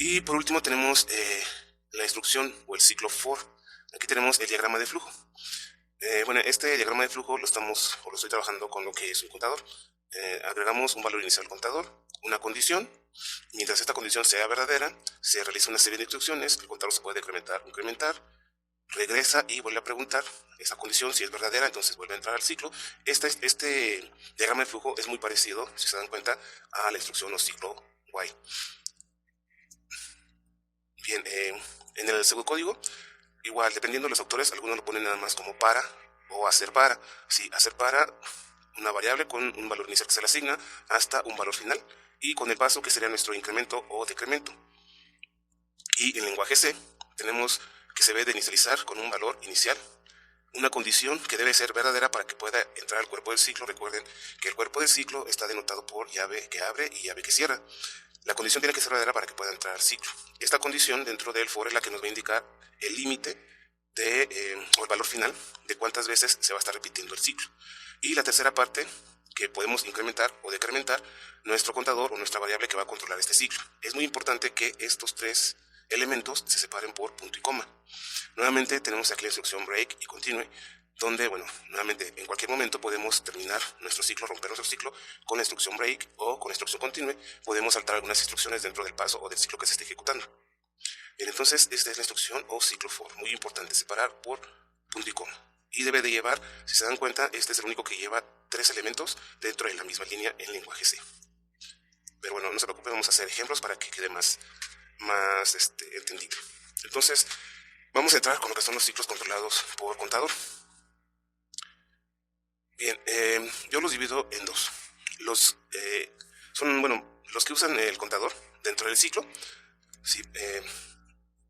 Y por último tenemos la instrucción o el ciclo for. Aquí tenemos el diagrama de flujo. Bueno, este diagrama de flujo lo estoy trabajando con lo que es un contador. Agregamos un valor inicial al contador, una condición. Mientras esta condición sea verdadera, se realiza una serie de instrucciones. El contador se puede decrementar o incrementar, regresa y vuelve a preguntar esa condición. Si es verdadera, entonces vuelve a entrar al ciclo. Este diagrama de flujo es muy parecido, si se dan cuenta, a la instrucción o ciclo while. Bien, en el pseudocódigo, igual, dependiendo de los autores, algunos lo ponen nada más como para o hacer para. Sí, hacer para una variable con un valor inicial que se le asigna hasta un valor final, y con el paso que sería nuestro incremento o decremento. Y en lenguaje C tenemos que se debe de inicializar con un valor inicial, una condición que debe ser verdadera para que pueda entrar al cuerpo del ciclo. Recuerden que el cuerpo del ciclo está denotado por llave que abre y llave que cierra. La condición tiene que ser verdadera para que pueda entrar al ciclo. Esta condición dentro del for es la que nos va a indicar el límite o el valor final de cuántas veces se va a estar repitiendo el ciclo. Y la tercera parte, que podemos incrementar o decrementar nuestro contador o nuestra variable que va a controlar este ciclo. Es muy importante que estos tres elementos se separen por punto y coma. Nuevamente tenemos aquí la instrucción break y continue, donde, bueno, nuevamente en cualquier momento podemos terminar nuestro ciclo, romper nuestro ciclo con la instrucción break o con la instrucción continue. Podemos saltar algunas instrucciones dentro del paso o del ciclo que se esté ejecutando. Bien, entonces esta es la instrucción o ciclo for. Muy importante separar por punto y coma. Y debe de llevar, si se dan cuenta, este es el único que lleva tres elementos dentro de la misma línea en lenguaje C. Pero bueno, no se preocupen, vamos a hacer ejemplos para que quede más entendible. Entonces, vamos a entrar con lo que son los ciclos controlados por contador. Bien, yo los divido en dos. Los que usan el contador dentro del ciclo. Sí,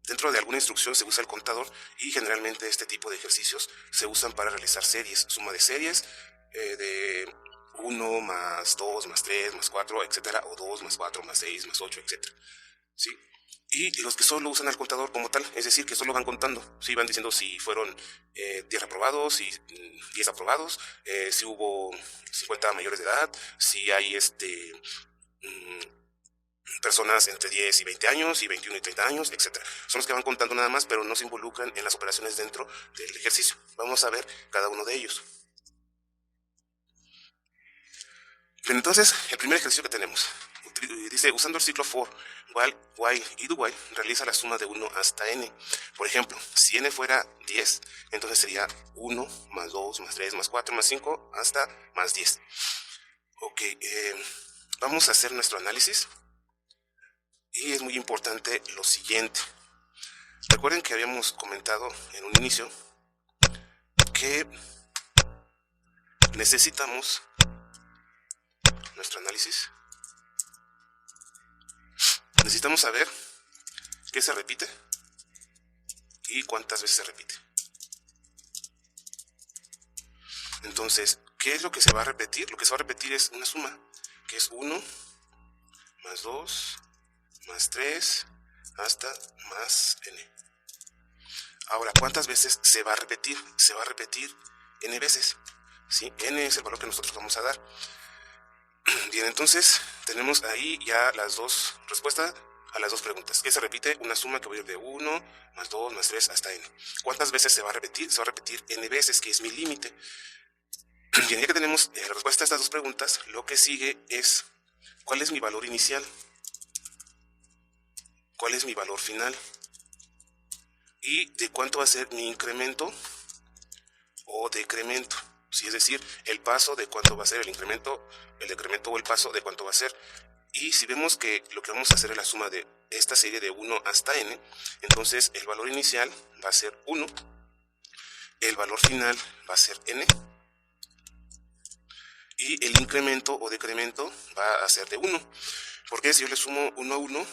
dentro de alguna instrucción se usa el contador, y generalmente este tipo de ejercicios se usan para realizar series, suma de series de 1 más 2 más 3 más 4, etcétera, o 2 más 4 más 6 más 8, etcétera. ¿Sí? Y los que solo usan el contador como tal, es decir, que solo van contando, ¿sí? Van diciendo si fueron 10 aprobados, y 10 aprobados, si hubo 50 mayores de edad, si hay personas entre 10 y 20 años, y 21 y 30 años, etcétera. Son los que van contando nada más, pero no se involucran en las operaciones dentro del ejercicio. Vamos a ver cada uno de ellos. Bien, entonces, el primer ejercicio que tenemos dice: usando el ciclo for, while y do while, realiza la suma de 1 hasta n. Por ejemplo, si n fuera 10, entonces sería 1 más 2 más 3 más 4 más 5 hasta más 10. Ok, vamos a hacer nuestro análisis. Y es muy importante lo siguiente. Recuerden que habíamos comentado en un inicio que necesitamos nuestro análisis. Necesitamos saber qué se repite y cuántas veces se repite. Entonces, ¿qué es lo que se va a repetir? Lo que se va a repetir es una suma, que es 1 más 2 más 3 hasta más n. Ahora, ¿cuántas veces se va a repetir? Se va a repetir n veces. ¿Sí? N es el valor que nosotros vamos a dar. Bien, entonces tenemos ahí ya las dos respuestas a las dos preguntas. ¿Qué se repite? Una suma que va a ir de 1 más 2 más 3 hasta n. ¿Cuántas veces se va a repetir? Se va a repetir n veces, que es mi límite. Bien, ya que tenemos la respuesta a estas dos preguntas, lo que sigue es: ¿cuál es mi valor inicial? ¿Cuál es mi valor final? ¿Y de cuánto va a ser mi incremento o decremento? Sí, es decir, el paso de cuánto va a ser el incremento, el decremento o el paso de cuánto va a ser. Y si vemos que lo que vamos a hacer es la suma de esta serie de 1 hasta n, entonces el valor inicial va a ser 1, el valor final va a ser n, y el incremento o decremento va a ser de 1. Porque si yo le sumo 1 a 1,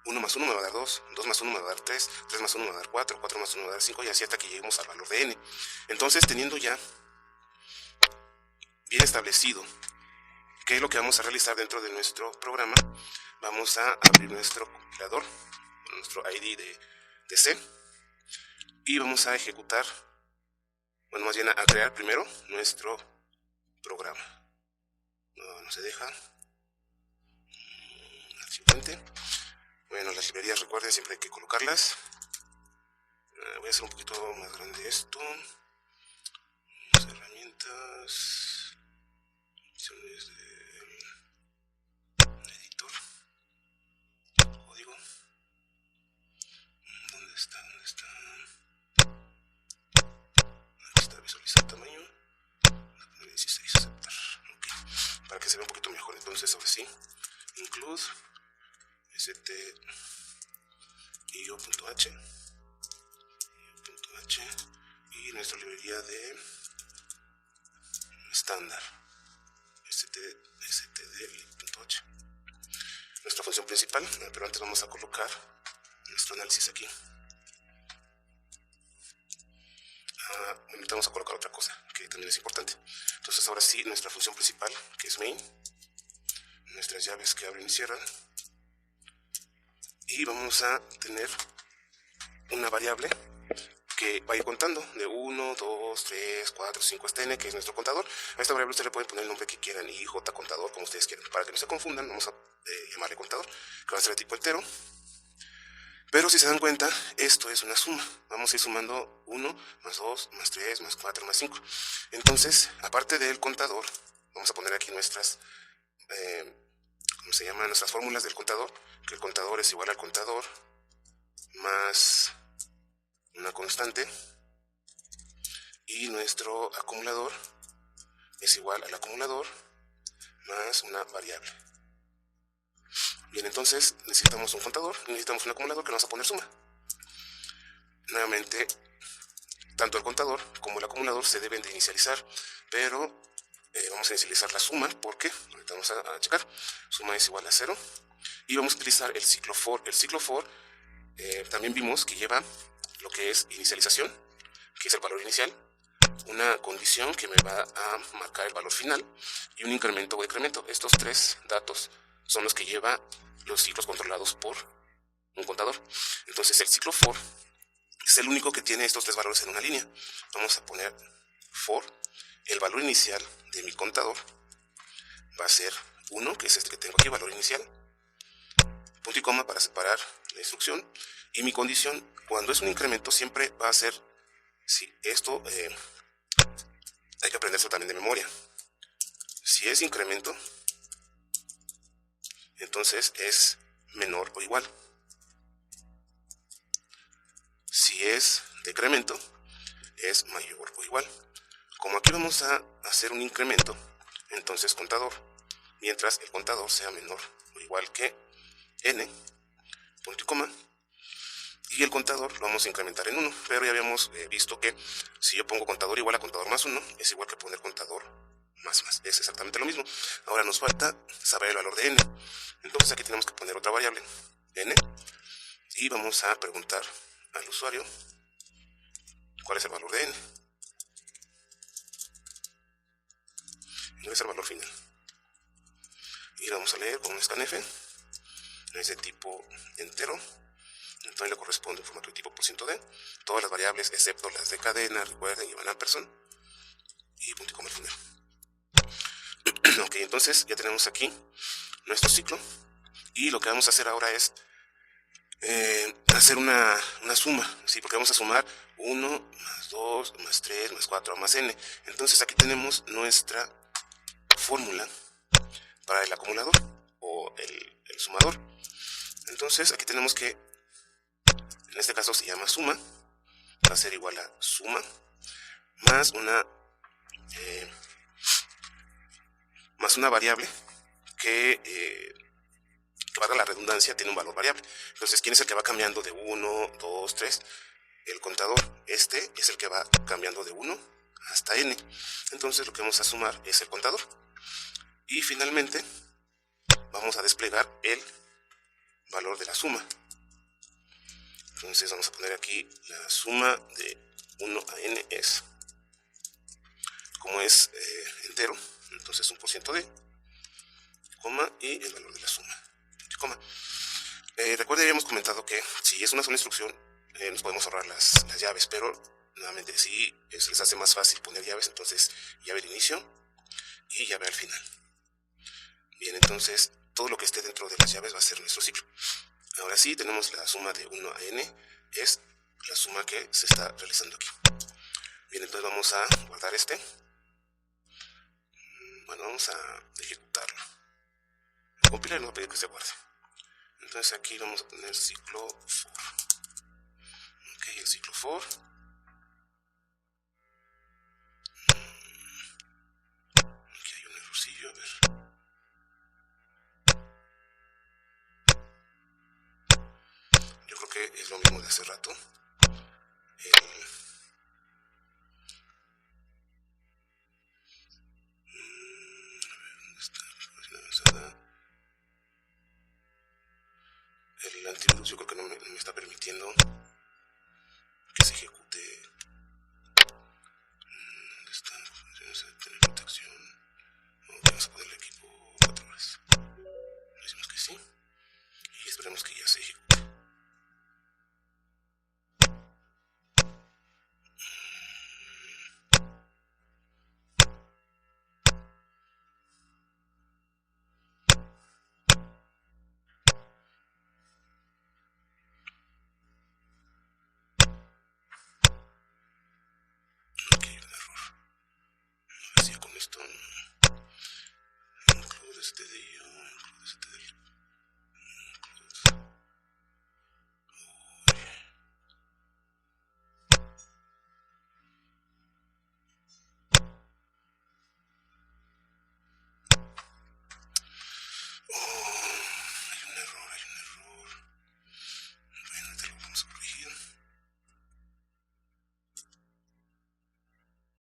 1 más 1 me va a dar 2, 2 más 1 me va a dar 3, 3 más 1 me va a dar 4, 4 más 1 me va a dar 5, y así hasta que lleguemos al valor de n. Entonces, teniendo ya bien establecido qué es lo que vamos a realizar dentro de nuestro programa, vamos a abrir nuestro compilador, nuestro ID de C, y vamos a ejecutar, bueno, más bien a crear primero nuestro programa. No se deja. Archivo fuente. Bueno, las librerías, recuerden, siempre hay que colocarlas. Voy a hacer un poquito más grande esto. Las herramientas, opciones de editor, código. ¿Dónde está? Aquí está, visualizar tamaño. 16, aceptar. Ok, para que se vea un poquito mejor. Entonces, ahora sí, include io.h y nuestra librería de estándar std.h, nuestra función principal. Pero antes vamos a colocar nuestro análisis aquí. Ahorita vamos a colocar otra cosa que también es importante. Entonces ahora sí, nuestra función principal, que es main, nuestras llaves que abren y cierran, y vamos a tener una variable que va a ir contando de 1, 2, 3, 4, 5 hasta n, que es nuestro contador. A esta variable usted le puede poner el nombre que quieran, i, j, contador, como ustedes quieran. Para que no se confundan, vamos a llamarle contador, que va a ser de tipo entero. Pero si se dan cuenta, esto es una suma. Vamos a ir sumando 1, más 2, más 3, más 4, más 5. Entonces, aparte del contador, vamos a poner aquí nuestras, ¿cómo se llama? Nuestras fórmulas del contador, que el contador es igual al contador más una constante, y nuestro acumulador es igual al acumulador más una variable. Bien, entonces necesitamos un contador, necesitamos un acumulador que vamos a poner suma. Nuevamente, tanto el contador como el acumulador se deben de inicializar, pero vamos a inicializar la suma porque, ahorita vamos a checar, suma es igual a 0, y vamos a utilizar el ciclo for. El ciclo for también vimos que lleva lo que es inicialización, que es el valor inicial, una condición que me va a marcar el valor final, y un incremento o decremento. Estos tres datos son los que lleva los ciclos controlados por un contador. Entonces el ciclo for es el único que tiene estos tres valores en una línea. Vamos a poner for, el valor inicial de mi contador va a ser 1, que es este que tengo aquí, valor inicial, punto y coma para separar la instrucción, y mi condición, cuando es un incremento, siempre va a ser, si esto hay que aprenderlo también de memoria, si es incremento, entonces es menor o igual. Si es decremento, es mayor o igual. Como aquí vamos a hacer un incremento, entonces contador, mientras el contador sea menor o igual que n, punto y coma, y el contador lo vamos a incrementar en 1, pero ya habíamos visto que si yo pongo contador igual a contador más 1, es igual que poner contador más, es exactamente lo mismo. Ahora nos falta saber el valor de n, entonces aquí tenemos que poner otra variable, n, y vamos a preguntar al usuario cuál es el valor de n, y es el valor final, y lo vamos a leer con un scanf, es de tipo entero, entonces le corresponde un formato de tipo %d, todas las variables excepto las de cadena, recuerden, llevan ampersand, y punto y coma al final. Ok, entonces ya tenemos aquí nuestro ciclo, y lo que vamos a hacer ahora es hacer una suma, ¿sí? Porque vamos a sumar 1, más 2, más 3, más 4, más n. Entonces aquí tenemos nuestra fórmula para el acumulador o el sumador. Entonces aquí tenemos que, en este caso se llama suma, va a ser igual a suma más una variable que valga la redundancia, tiene un valor variable. Entonces, ¿quién es el que va cambiando de 1, 2, 3? El contador. Este es el que va cambiando de 1 hasta n. Entonces, lo que vamos a sumar es el contador. Y finalmente, vamos a desplegar el valor de la suma. Entonces, vamos a poner aquí la suma de 1 a n es, como es entero, entonces un %d, coma, y el valor de la suma, coma. Recuerden, habíamos comentado que si es una sola instrucción, nos podemos ahorrar las llaves, pero nuevamente si se les hace más fácil poner llaves, entonces llave de inicio y llave al final. Bien, entonces todo lo que esté dentro de las llaves va a ser nuestro ciclo. Ahora Ahora sí, tenemos la suma de 1 a n, es la suma que se está realizando aquí. Bien, entonces vamos a guardar este. Bueno, vamos a ejecutarlo. El compiler nos va a pedir que se guarde. Entonces aquí vamos a tener ciclo for. Ok, el ciclo for. Aquí hay un errorcillo, a ver. Yo creo que es lo mismo de hace rato. El antivirus yo creo que no me está permitiendo